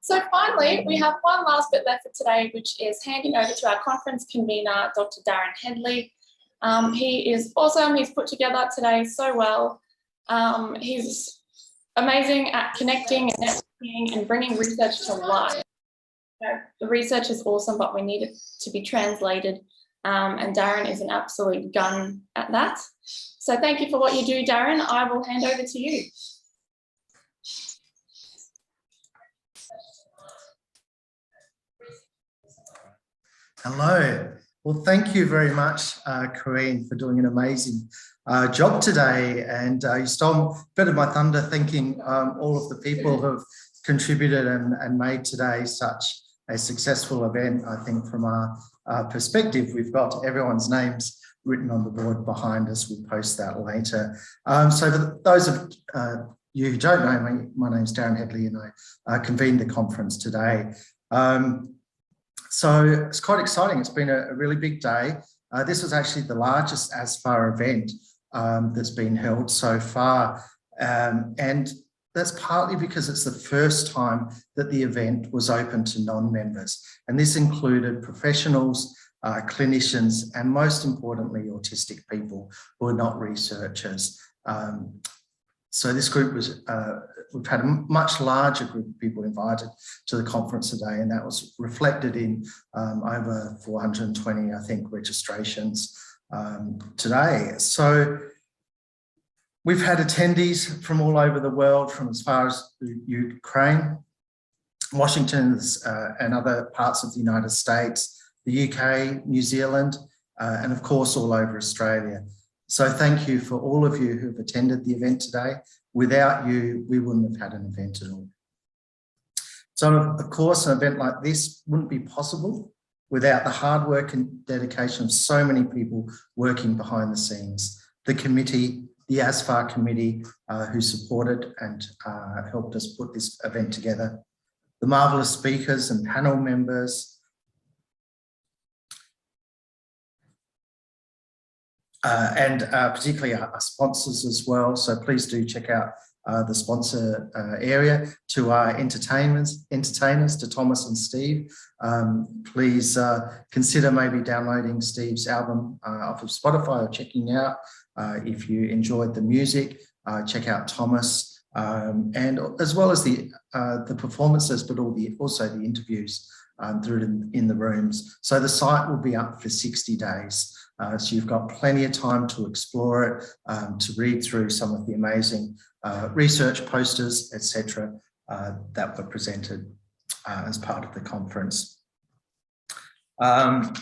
So finally, we have one last bit left for today, which is handing over to our conference convener, Dr. Darren Hedley. He is awesome. He's put together today so well. He's amazing at connecting and networking and bringing research to life. The research is awesome, but we need it to be translated. And Darren is an absolute gun at that. So thank you for what you do, Darren. I will hand over to you. Hello. Well, thank you very much, Corinne, for doing an amazing job today. And you stole a bit of my thunder, thanking all of the people who have contributed and made today such a successful event. I think from our perspective, we've got everyone's names written on the board behind us. We'll post that later. So for those of you who don't know me, my name's Darren Hedley and I convened the conference today. So it's quite exciting. It's been a really big day. This was actually the largest ASFAR event that's been held so far. And that's partly because it's the first time that the event was open to non-members. And this included professionals, clinicians, and most importantly, autistic people who are not researchers. So this group was, we've had a much larger group of people invited to the conference today, and that was reflected in over 420, I think, registrations today. So we've had attendees from all over the world, from as far as Ukraine, Washington, and other parts of the United States, the UK, New Zealand, and of course, all over Australia. So thank you for all of you who have attended the event today. Without you, we wouldn't have had an event at all. So of course, an event like this wouldn't be possible without the hard work and dedication of so many people working behind the scenes. The committee, the ASFAR committee, who supported and helped us put this event together. The marvellous speakers and panel members, and particularly our sponsors as well. So please do check out the sponsor area. To our entertainers, to Thomas and Steve, please consider maybe downloading Steve's album off of Spotify or checking out. If you enjoyed the music, check out Thomas, and as well as the performances, but also the interviews through in the rooms. So the site will be up for 60 days. So you've got plenty of time to explore it, to read through some of the amazing research posters, etc., that were presented as part of the conference. I've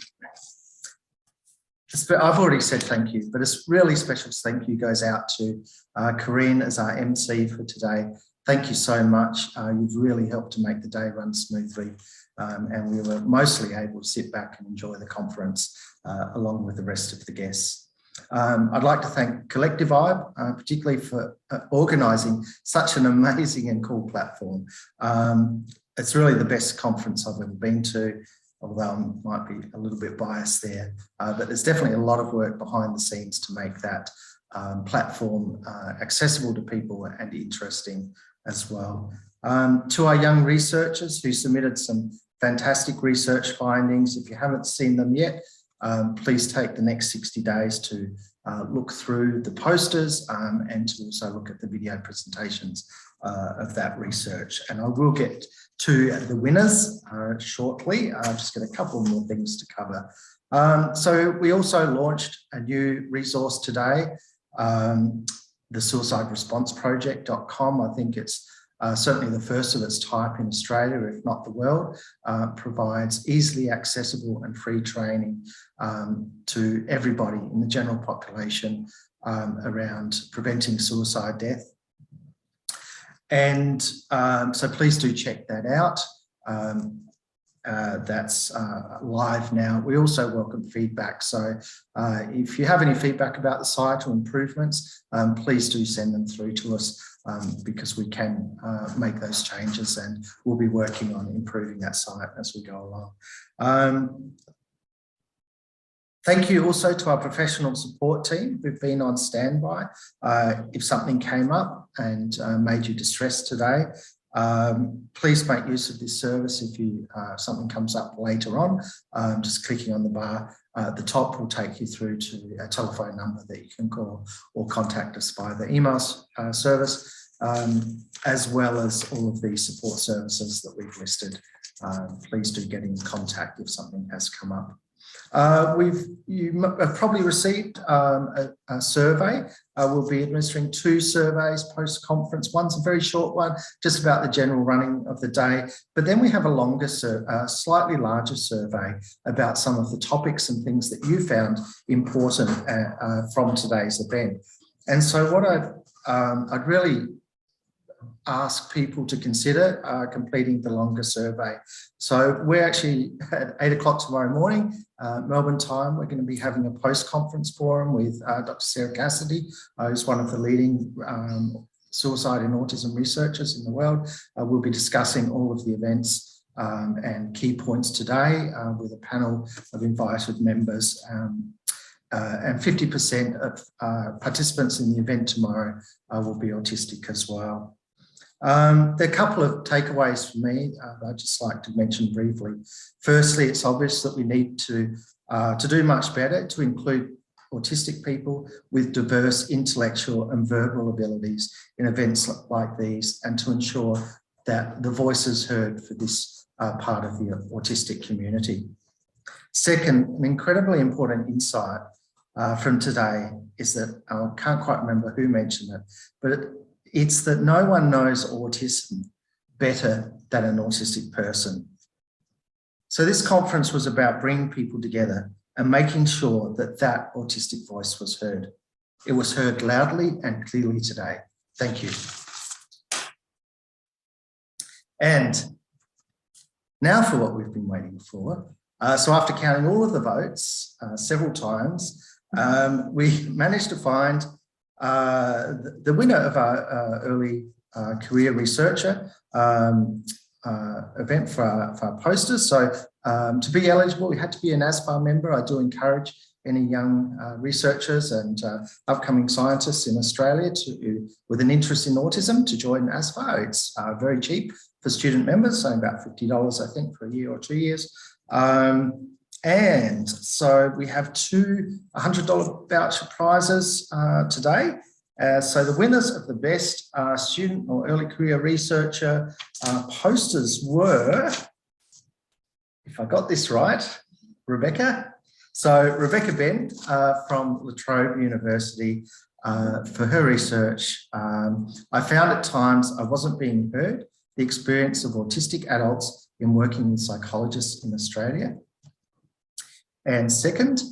already said thank you, but a really special thank you goes out to Corinne as our MC for today. Thank you so much. You've really helped to make the day run smoothly. And we were mostly able to sit back and enjoy the conference along with the rest of the guests. I'd like to thank Collective Vibe, particularly for organising such an amazing and cool platform. It's really the best conference I've ever been to, although I might be a little bit biased there. But there's definitely a lot of work behind the scenes to make that platform accessible to people and interesting as well. To our young researchers who submitted some fantastic research findings, if you haven't seen them yet, please take the next 60 days to look through the posters and to also look at the video presentations of that research. And I will get to the winners shortly. I've just got a couple more things to cover. So we also launched a new resource today, the suicideresponseproject.com. I think it's certainly the first of its type in Australia, if not the world, provides easily accessible and free training to everybody in the general population around preventing suicide death. And so please do check that out. That's live now. We also welcome feedback. So if you have any feedback about the site or improvements, please do send them through to us because we can make those changes, and we'll be working on improving that site as we go along. Thank you also to our professional support team who've been on standby. If something came up and made you distressed today, Please make use of this service if something comes up later on. Just clicking on the bar at the top will take you through to a telephone number that you can call or contact us via the email service, as well as all of the support services that we've listed. Please do get in contact if something has come up. You have probably received a survey. We'll be administering 2 surveys post-conference. One's a very short one, just about the general running of the day. But then we have a longer, slightly larger survey about some of the topics and things that you found important from today's event. And so what I'd really ask people to consider completing the longer survey. So we're actually at 8 o'clock tomorrow morning, Melbourne time, we're going to be having a post-conference forum with Dr. Sarah Cassidy, who's one of the leading suicide and autism researchers in the world. We'll be discussing all of the events and key points today with a panel of invited members. And 50% of participants in the event tomorrow will be autistic as well. There are a couple of takeaways for me I'd just like to mention briefly. Firstly, it's obvious that we need to do much better to include autistic people with diverse intellectual and verbal abilities in events like these, and to ensure that the voice is heard for this part of the autistic community. Second, an incredibly important insight from today is that, I can't quite remember who mentioned it, but it's that no one knows autism better than an autistic person. So this conference was about bringing people together and making sure that that autistic voice was heard. It was heard loudly and clearly today. Thank you. And now for what we've been waiting for. So after counting all of the votes several times, we managed to find the winner of our early career researcher event for our posters. So to be eligible, you had to be an ASFAR member. I do encourage any young researchers and upcoming scientists in Australia with an interest in autism to join ASFAR. It's very cheap for student members, so about $50, I think, for a year or 2 years. And so we have 2 $100 voucher prizes today. So the winners of the best student or early career researcher posters were, if I got this right, Rebecca. So Rebecca Bent from La Trobe University for her research. I found at times I wasn't being heard, the experience of autistic adults in working with psychologists in Australia. And second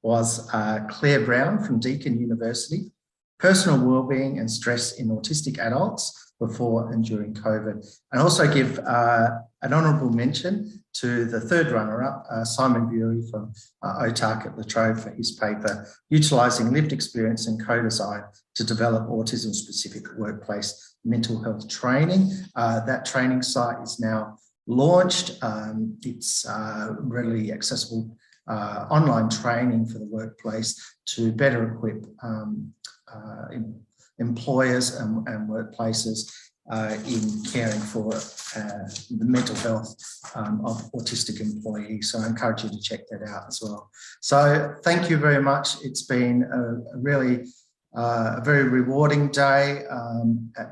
was Claire Brown from Deakin University, personal wellbeing and stress in autistic adults before and during COVID. And also give an honourable mention to the third runner-up, Simon Bury from OTARC at La Trobe, for his paper, Utilising Lived Experience and Co-Design to Develop Autism-Specific Workplace Mental Health Training. That training site is now launched. It's readily accessible online training for the workplace to better equip employers and workplaces in caring for the mental health of autistic employees. So I encourage you to check that out as well. So thank you very much. It's been a really a very rewarding day,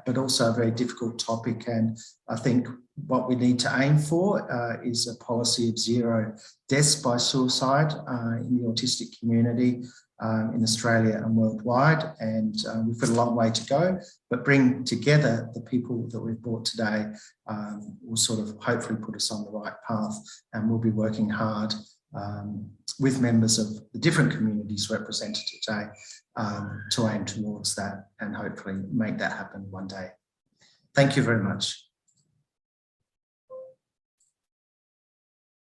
but also a very difficult topic. And I think what we need to aim for is a policy of 0 deaths by suicide in the autistic community in Australia and worldwide. And we've got a long way to go, but bring together the people that we've brought today will sort of hopefully put us on the right path, and we'll be working hard with members of the different communities represented today to aim towards that and hopefully make that happen one day. Thank you very much.